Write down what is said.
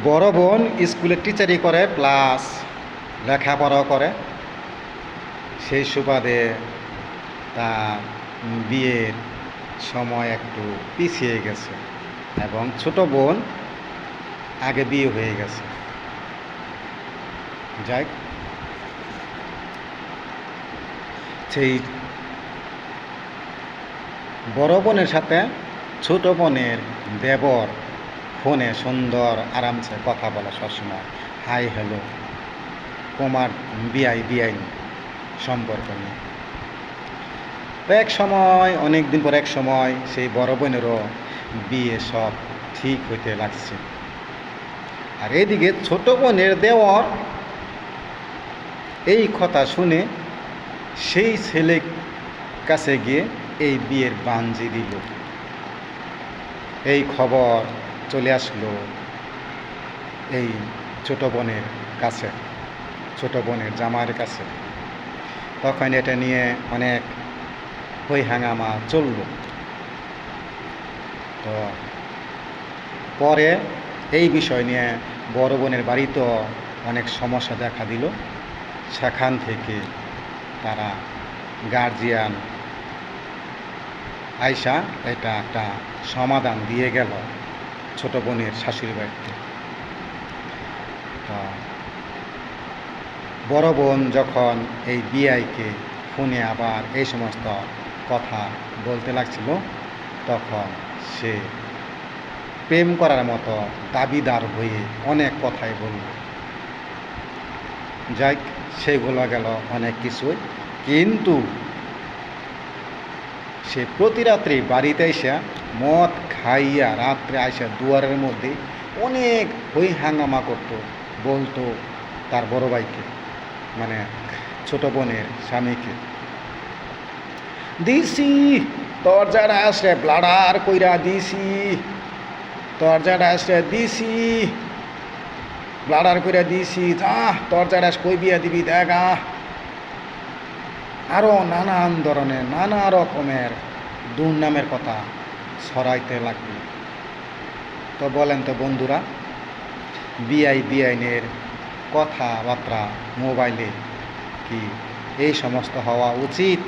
বড় বোন স্কুলে টিচারি করে প্লাস লেখাপড়াও করে। সেই সুবাদে তার বিয়ের সময় একটু পিছিয়ে গেছে এবং ছোট বোন আগে বিয়ে হয়ে গেছে। যাই সেই বড় বোনের সাথে ছোট বোনের দেবর ফোনে সুন্দর আরামসে কথা বলে সবসময়, হাই হ্যালো, কুমার বিআই বিআইনি সম্পর্ক নিয়ে। তো এক সময় অনেক দিন পর এক সময় সেই বড় বোনেরও বিয়ে সব ঠিক হইতে লাগছে। আর এদিকে ছোট বোনের দেওর এই কথা শুনে সেই ছেলে কাছে গিয়ে এই বিয়ের বানজি দিল। এই খবর চলে আসলো এই ছোট বোনের কাছে, ছোট বোনের জামাইয়ের কাছে। তখন এটা নিয়ে অনেক হই হাঙ্গামা চলল। তো পরে এই বিষয় নিয়ে বড় বোনের বাড়িতেও অনেক সমস্যা দেখা দিল। সেখান থেকে তারা গার্জিয়ান আয়সা এটা একটা সমাধান দিয়ে গেল ছোট বোনের শাশুড়ি বাড়িতে। তো বড় বোন যখন এই বিআইকে ফোনে আবার এই সমস্ত কথা বলতে লাগছিল, তখন সে প্রেম করার মতো দাবিদার হয়ে অনেক কথাই বলল। যাই সেগুলো গেল অনেক কিছুই, কিন্তু সে প্রতি রাত্রে বাড়িতে এসে মদ খাইয়া রাত্রে আইসা দুয়ারের মধ্যে অনেক হই হাঙ্গামা করতো, বলতো তার বড় ভাইকে, মানে ছোট বোনের স্বামীকে, দিছি দরজাটা আসে ব্লাডার কইরা দিছি, দরজাটা আসে দিছি ব্লাডার কইরা দিছি, যা দরজাটা কই বিয়া দিবি দেখা। আরও নানান ধরনের নানা রকমের দুর্নামের কথা ছড়াইতে লাগলো। তো বলেন তো বন্ধুরা, বিআই বিআইনের কথাবার্তা মোবাইলে কি এই সমস্ত হওয়া উচিত?